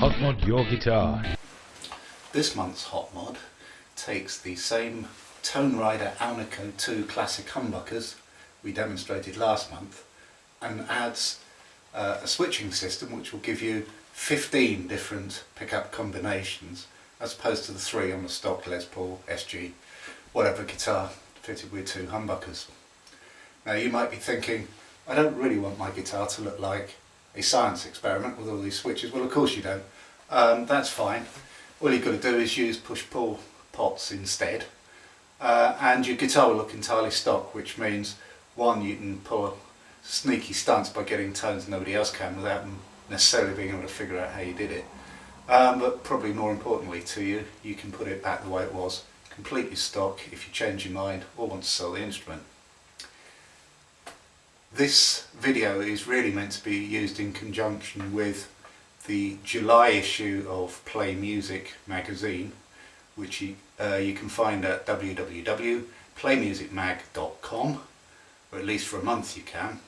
Hot mod your guitar. This month's hot mod takes the same Tonerider Alnico 2 classic humbuckers we demonstrated last month and adds a switching system which will give you 15 different pickup combinations as opposed to the 3 on the stock Les Paul, SG, whatever guitar fitted with 2 humbuckers. Now you might be thinking, I don't really want my guitar to look like a science experiment with all these switches. Well, of course you don't. That's fine. All you've got to do is use push-pull pots instead, and your guitar will look entirely stock, which means one, you can pull sneaky stunts by getting tones nobody else can without necessarily being able to figure out how you did it. But probably more importantly to you, you can put it back the way it was, completely stock, if you change your mind or want to sell the instrument. This video is really meant to be used in conjunction with the July issue of Play Music magazine, which you can find at www.PlaymusicMag.com, or at least for a month you can.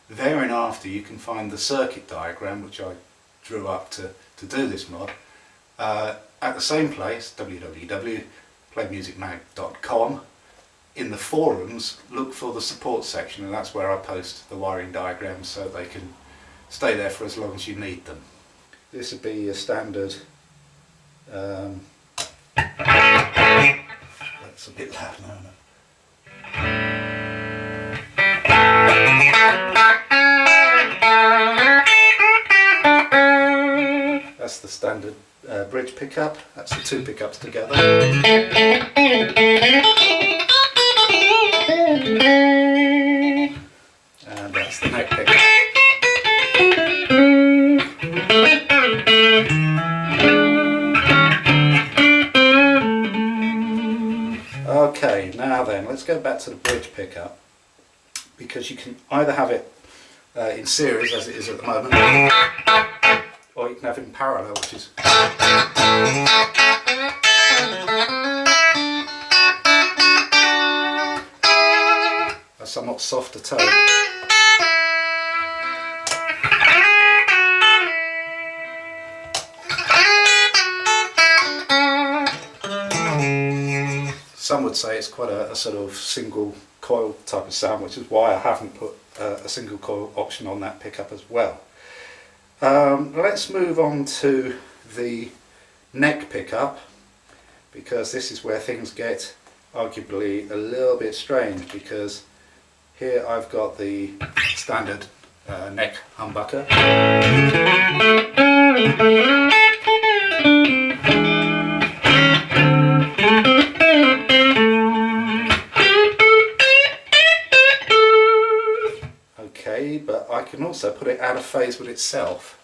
Thereafter you can find the circuit diagram which I drew up to do this mod at the same place, www.PlaymusicMag.com. In the forums, look for the support section, and that's where I post the wiring diagrams so they can stay there for as long as you need them. This would be a standard, that's a bit loud now, isn't it? That's the standard bridge pickup, that's the 2 pickups together. And that's the neck pickup. Okay, now then, let's go back to the bridge pickup, because you can either have it in series as it is at the moment, or you can have it in parallel, which is a somewhat softer tone. Some would say it's quite a sort of single coil type of sound, which is why I haven't put a single coil option on that pickup as well. Let's move on to the neck pickup, because this is where things get arguably a little bit strange, because here I've got the standard neck humbucker. Okay, but I can also put it out of phase with itself.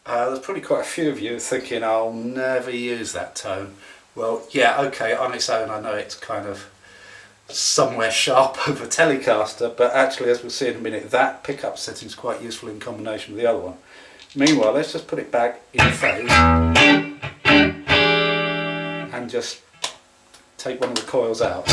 There's probably quite a few of you thinking I'll never use that tone. Well, yeah, okay, on its own I know it's kind of somewhere sharp of a Telecaster, but actually, as we'll see in a minute, that pickup setting is quite useful in combination with the other one. Meanwhile, let's just put it back in phase and just take one of the coils out.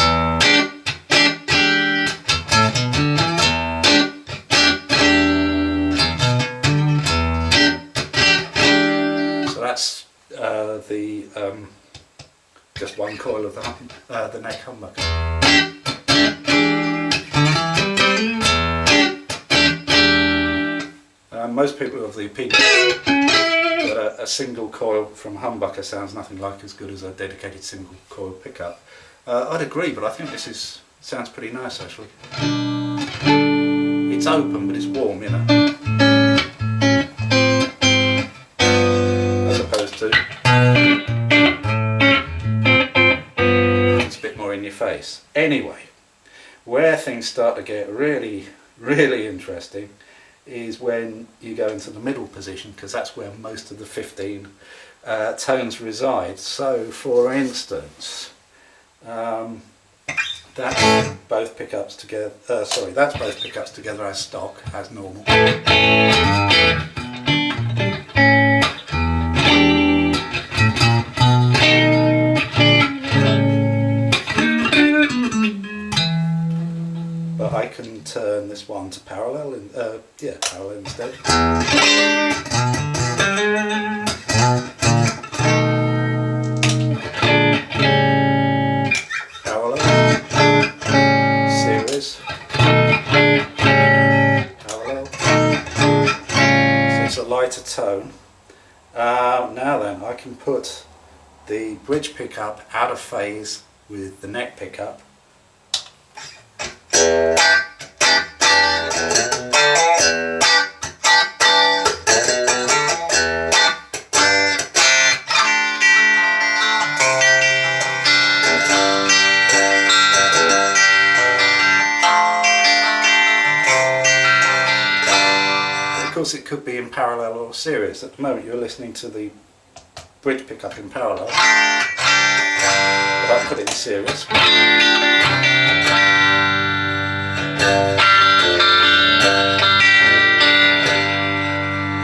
So that's just one coil of the neck humbucker. Most people are of the opinion that a single coil from humbucker sounds nothing like as good as a dedicated single coil pickup. I'd agree, but I think this sounds pretty nice actually. It's open, but it's warm, you know, as opposed to it's a bit more in your face. Anyway, where things start to get really interesting is when you go into the middle position, because that's where most of the 15 tones reside. So for instance, that's both pickups together, that's both pickups together as stock, as normal. can turn this one to parallel, parallel instead. Parallel, series, parallel. So it's a lighter tone. Now then, I can put the bridge pickup out of phase with the neck pickup. Of course, it could be in parallel or series. At the moment you're listening to the bridge pickup in parallel, but I'll put it in series.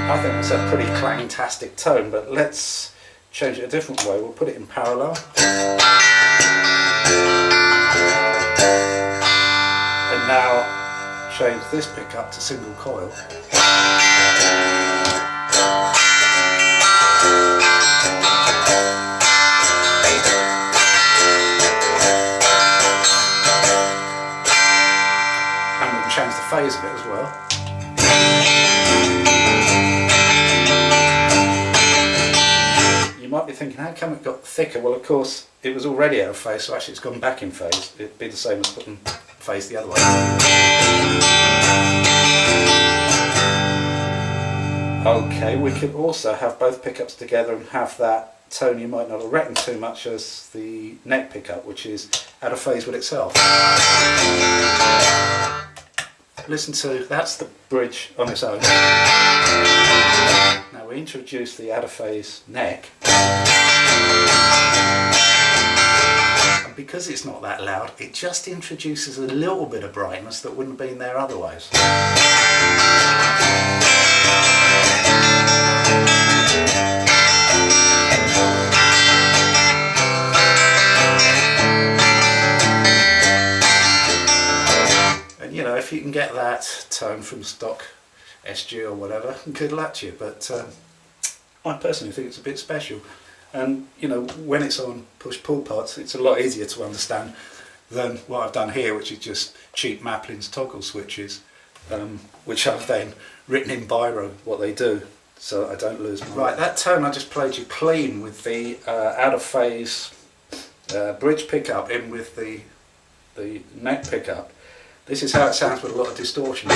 I think it's a pretty clang-tastic tone, but let's change it a different way. We'll put it in parallel. And now change this pickup to single coil. And we can change the phase of it as well. You might be thinking, how come it got thicker? Well, of course, it was already out of phase, so actually it's gone back in phase. It'd be the same as putting phase the other way. Okay, we could also have both pickups together and have that tone you might not have reckoned too much as the neck pickup, which is out of phase with itself. Listen to, that's the bridge on its own. Now we introduce the out of phase neck. And because it's not that loud, it just introduces a little bit of brightness that wouldn't have been there otherwise. And you know, if you can get that tone from stock SG or whatever, good luck to you, but I personally think it's a bit special. And you know, when it's on push-pull pots, it's a lot easier to understand than what I've done here, which is just cheap Maplin's toggle switches, which I've then written in biro what they do, so I don't lose my... Right, that tone I just played you clean with the out of phase bridge pickup in with the neck pickup. This is how it sounds with a lot of distortion.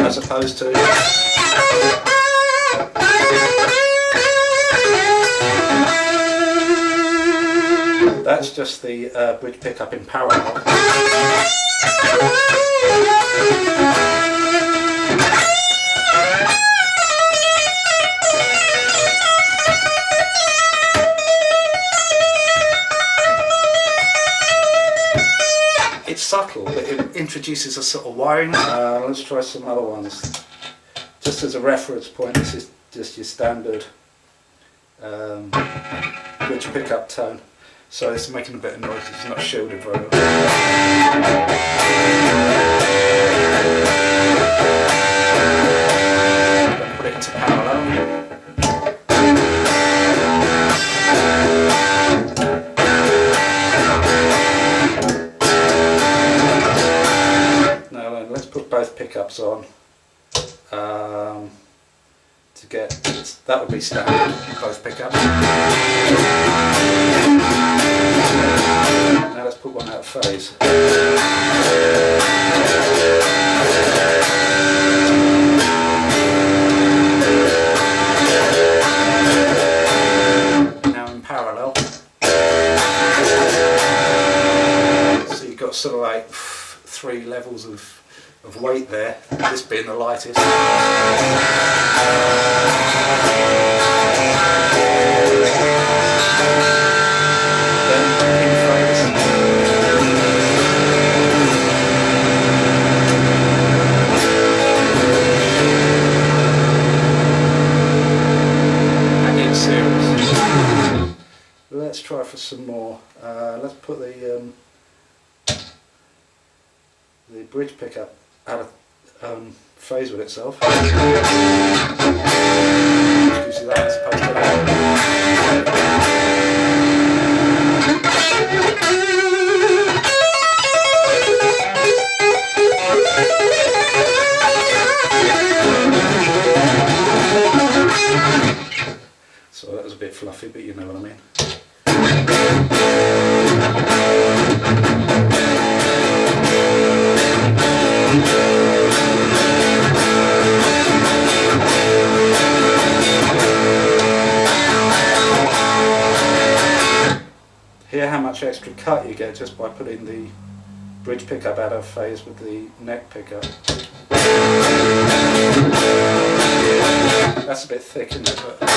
As opposed to... That's just the bridge pickup in parallel. It's subtle, but it introduces a sort of wiring. Let's try some other ones. Just as a reference point, this is just your standard bridge pickup tone. So it's making a bit of noise, it's not shielded very well. Put it into parallel. Now then, let's put both pickups on. To get, that would be standard, both pickups. Now let's put one out of phase. Now in parallel. So you've got sort of like 3 levels of weight there, this being the lightest. Let's try for some more. Let's put the bridge pickup out of phase with itself. Gives you that as opposed to So that was a bit fluffy, but you know what I mean. Hear how much extra cut you get just by putting the bridge pickup out of phase with the neck pickup. That's a bit thick, isn't it? But